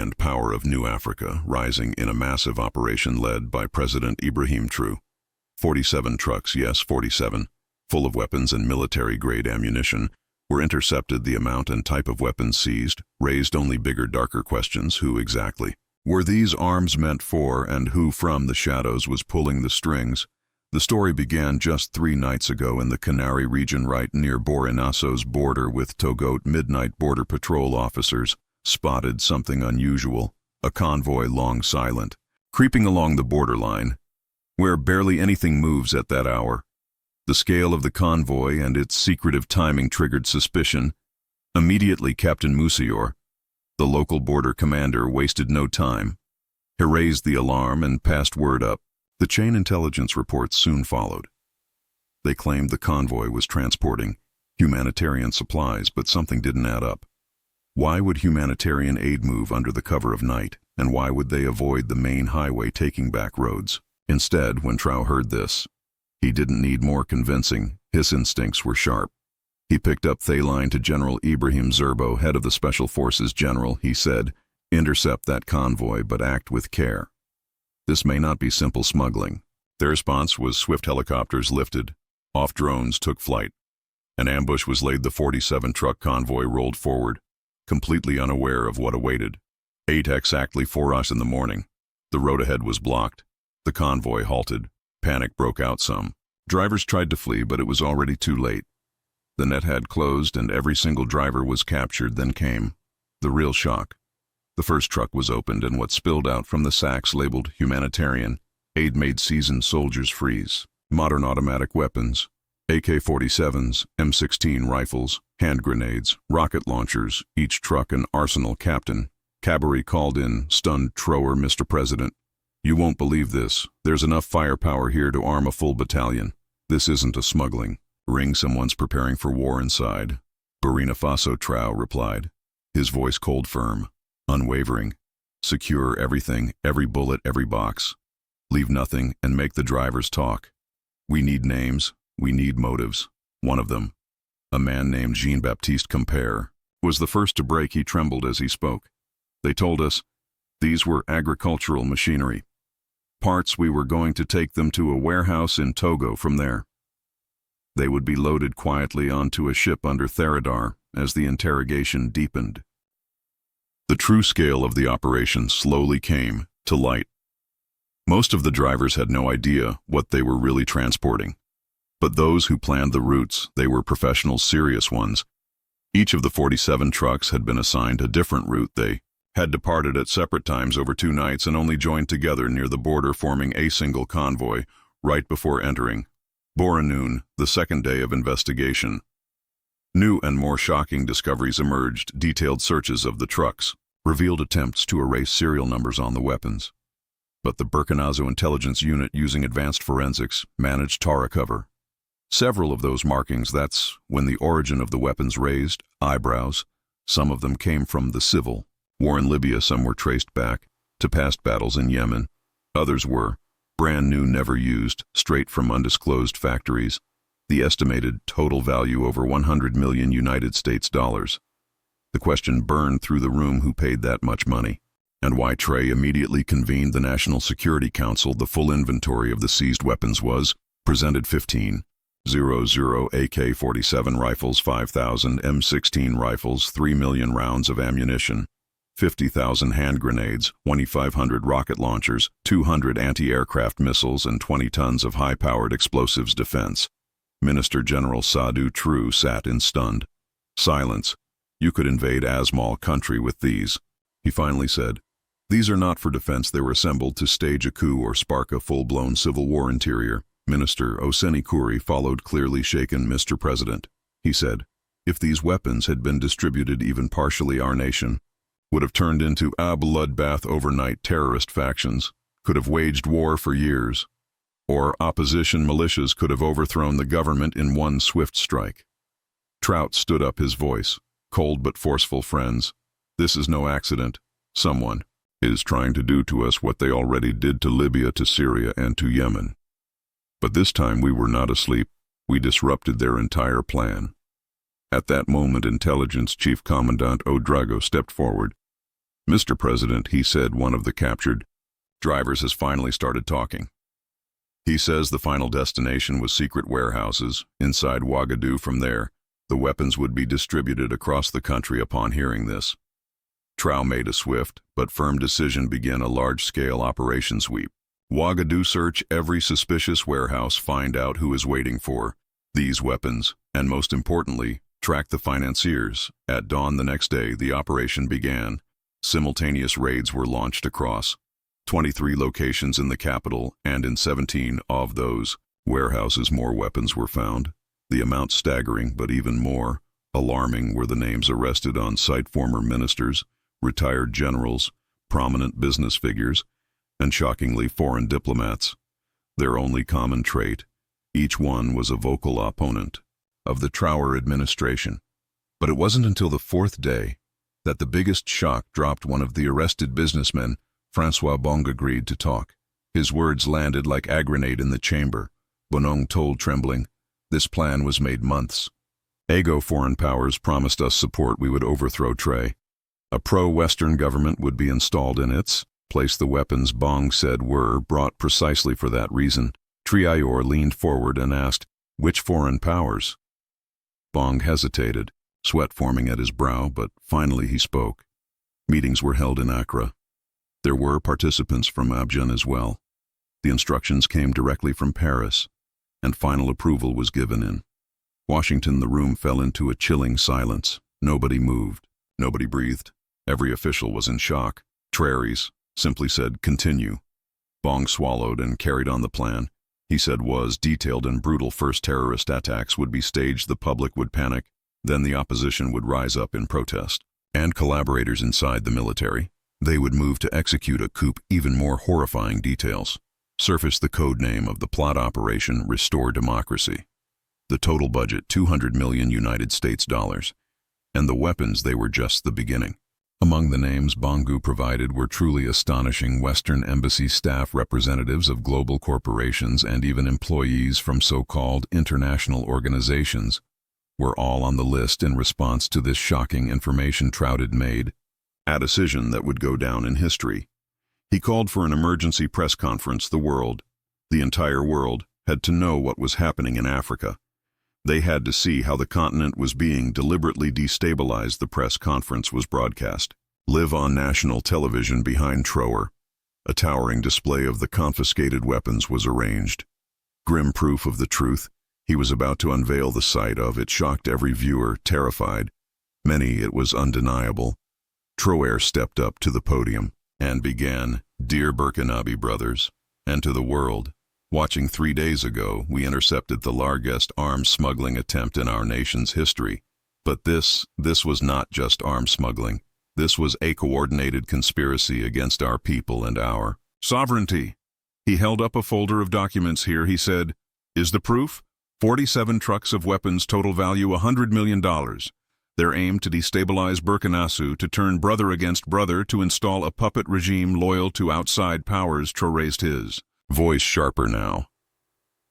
land power of New Africa rising in a massive operation led by President Ibrahim Traoré. 47 trucks, yes, 47, full of weapons and military-grade ammunition, were intercepted. The amount and type of weapons seized raised only bigger, darker questions. Who exactly were these arms meant for, and who from the shadows was pulling the strings? The story began just 3 nights ago in the Canary region right near Burkina Faso's border with Togo. Midnight border patrol officers spotted something unusual, a convoy long silent, creeping along the borderline, where barely anything moves at that hour. The scale of the convoy and its secretive timing triggered suspicion. Immediately Captain Musior, the local border commander, wasted no time. He raised the alarm and passed word up. The chain intelligence reports soon followed. They claimed the convoy was transporting humanitarian supplies, but something didn't add up. Why would humanitarian aid move under the cover of night, and why would they avoid the main highway taking back roads? Instead, when Traoré heard this, he didn't need more convincing. His instincts were sharp. He picked up the line to General Ibrahim Zerbo, head of the Special Forces General. He said, "Intercept that convoy, but act with care. This may not be simple smuggling." Their response was swift. Helicopters lifted. Off drones took flight. An ambush was laid. The 47-truck convoy rolled forward, completely unaware of what awaited. 8 exactly 4 us in the morning. The road ahead was blocked. The convoy halted. Panic broke out some. Drivers tried to flee, but it was already too late. The net had closed and every single driver was captured. Then came the real shock. The first truck was opened, and what spilled out from the sacks labeled humanitarian aid made seasoned soldiers freeze. Modern automatic weapons, AK-47s, M16 rifles, hand grenades, rocket launchers, each truck an arsenal. Captain Cabaret called in, stunned. Traoré, "Mr. President, you won't believe this. There's enough firepower here to arm a full battalion. This isn't a smuggling ring. Someone's preparing for war inside." "Burkina Faso," Traoré replied, his voice cold, firm, unwavering. "Secure everything, every bullet, every box. Leave nothing and make the drivers talk. We need names, we need motives." One of them, a man named Jean-Baptiste Compere, was the first to break. He trembled as he spoke. "They told us these were agricultural machinery. Parts. We were going to take them to a warehouse in Togo. From there, they would be loaded quietly onto a ship under Theradar." As the interrogation deepened, the true scale of the operation slowly came to light. Most of the drivers had no idea what they were really transporting. But those who planned the routes, they were professionals, serious ones. Each of the 47 trucks had been assigned a different route. They had departed at separate times over 2 nights and only joined together near the border, forming a single convoy right before entering Noon, the second day of investigation. New and more shocking discoveries emerged. Detailed searches of the trucks revealed attempts to erase serial numbers on the weapons. But the Burkina Faso intelligence unit, using advanced forensics, managed to recover several of those markings. That's when the origin of the weapons raised eyebrows. Some of them came from the civil war in Libya. Some were traced back to past battles in Yemen. Others were brand new, never used, straight from undisclosed factories. The estimated total value over 100 million United States dollars. The question burned through the room: who paid that much money? And why? Traoré immediately convened the National Security Council. The full inventory of the seized weapons was presented. 15,000 AK-47 rifles, 5,000 M16 rifles, 3 million rounds of ammunition, 50,000 hand grenades, 2,500 rocket launchers, 200 anti-aircraft missiles, and 20 tons of high-powered explosives. Defense Minister General Sadou Traoré sat in stunned silence. "You could invade Asmal country with these," he finally said. "These are not for defense. They were assembled to stage a coup or spark a full-blown civil war." Interior Minister Oseni Kouri followed, clearly shaken. "Mr. President," he said, "if these weapons had been distributed even partially, our nation would have turned into a bloodbath overnight. Terrorist factions could have waged war for years, or opposition militias could have overthrown the government in one swift strike." Traoré stood up, his voice cold but forceful. "Friends, this is no accident. Someone is trying to do to us what they already did to Libya, to Syria, and to Yemen. But this time we were not asleep. We disrupted their entire plan." At that moment, Intelligence Chief Commandant Ouedraogo stepped forward. "Mr. President," he said, one of the captured drivers has finally started talking. He says the final destination was secret warehouses inside Ouagadougou. From there, the weapons would be distributed across the country. Upon hearing this, Traoré made a swift but firm decision: begin a large-scale operation sweep. Ouagadougou, search every suspicious warehouse, find out who is waiting for these weapons, and most importantly, track the financiers. At dawn the next day, the operation began. Simultaneous raids were launched across 23 locations in the capital, and in 17 of those warehouses more weapons were found. The amount staggering, but even more alarming were the names arrested on site: former ministers, retired generals, prominent business figures, and shockingly foreign diplomats. Their only common trait: each one was a vocal opponent of the Traoré administration. But it wasn't until the fourth day that the biggest shock dropped. One of the arrested businessmen, François Bong, agreed to talk. His words landed like a grenade in the chamber. Bonong told, trembling, "This plan was made months ago. Foreign powers promised us support. We would overthrow Traoré. A pro-Western government would be installed in its place. The weapons," Bong said, "were brought precisely for that reason." Traoré leaned forward and asked, "Which foreign powers?" Bong hesitated, sweat forming at his brow, but finally he spoke. Meetings were held in Accra. There were participants from Abidjan as well. The instructions came directly from Paris, and final approval was given in Washington. The room fell into a chilling silence. Nobody moved. Nobody breathed. Every official was in shock. Traoré simply said, "Continue." Bong swallowed and carried on. The plan, he said, was detailed and brutal. First, terrorist attacks would be staged. The public would panic. Then the opposition would rise up in protest. And collaborators inside the military, they would move to execute a coup. Even more horrifying details surfaced: the code name of the plot: Operation Restore Democracy. The total budget, $200 million United States dollars. And the weapons, they were just the beginning. Among the names Bongo provided were truly astonishing: Western embassy staff, representatives of global corporations, and even employees from so-called international organizations were all on the list. In response to this shocking information, Traoré made a decision that would go down in history. He called for an emergency press conference. The world, the entire world, had to know what was happening in Africa. They had to see how the continent was being deliberately destabilized. The press conference was broadcast live on national television behind Traoré. A towering display of the confiscated weapons was arranged. Grim proof of the truth he was about to unveil. The sight of it shocked every viewer, terrified many. It was undeniable. Traoré stepped up to the podium and began, "Dear Burkinabe brothers, and to the world watching, 3 days ago we intercepted the largest arms smuggling attempt in our nation's history. But this was not just arms smuggling. This was a coordinated conspiracy against our people and our sovereignty." He held up a folder of documents. "Here," he said, "is the proof. 47 trucks of weapons, total value $100 million. Their aim to destabilize Burkina Faso, to turn brother against brother, to install a puppet regime loyal to outside powers." Traoré raised his voice sharper now,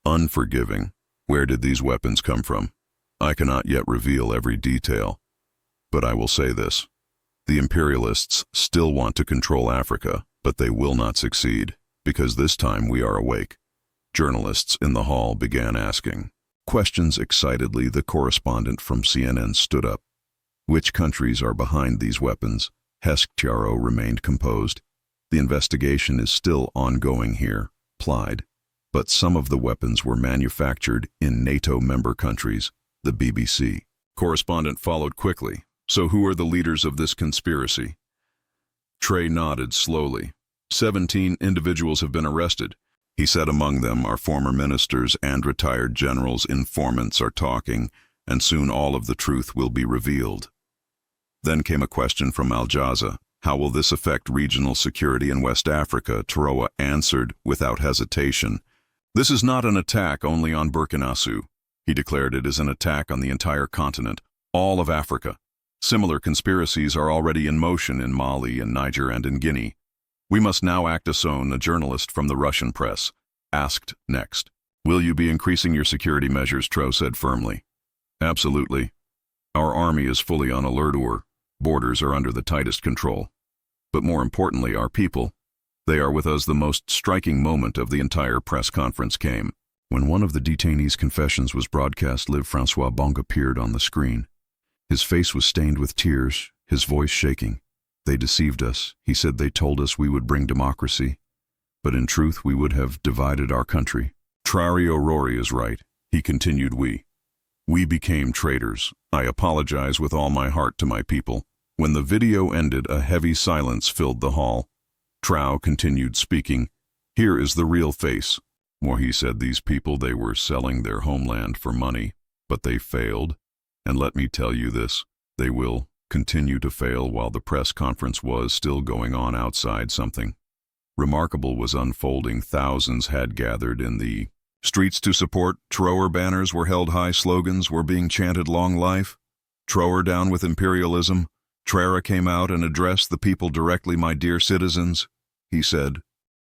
unforgiving. "Where did these weapons come from? I cannot yet reveal every detail. But I will say this. The imperialists still want to control Africa, but they will not succeed, because this time we are awake." Journalists in the hall began asking questions excitedly. The correspondent from CNN stood up. "Which countries are behind these weapons?" Traoré remained composed. "The investigation is still ongoing here," replied. "But some of the weapons were manufactured in NATO member countries." The BBC correspondent followed quickly. "So who are the leaders of this conspiracy?" Traoré nodded slowly. 17 individuals have been arrested. He said, "Among them are former ministers and retired generals. Informants are talking, and soon all of the truth will be revealed." Then came a question from Al Jazeera. "How will this affect regional security in West Africa?" Traoré answered without hesitation, "This is not an attack only on Burkina Faso." He declared it is an attack on the entire continent, all of Africa. Similar conspiracies are already in motion in Mali, in Niger, and in Guinea. "We must now act as soon." A journalist from the Russian press asked next. "Will you be increasing your security measures?" Traoré said firmly. "Absolutely. Our army is fully on alert. Our borders are under the tightest control." but more importantly, our people. They are with us. The most striking moment of the entire press conference came when one of the detainees' confessions was broadcast. Liv Francois Bong appeared on the screen. His face was stained with tears, his voice shaking. They deceived us. He said they told us we would bring democracy, but in truth we would have divided our country. Traoré is right. He continued, we became traitors. I apologize with all my heart to my people. When the video ended, a heavy silence filled the hall. Trao continued speaking. Here is the real face. More, he said, these people, they were selling their homeland for money, but they failed. And let me tell you this, they will continue to fail. While the press conference was still going on outside, something remarkable was unfolding. Thousands had gathered in the streets to support Traoré. Banners were held high, slogans were being chanted, long life, Traoré, down with imperialism. Traoré came out and addressed the people directly. My dear citizens, he said,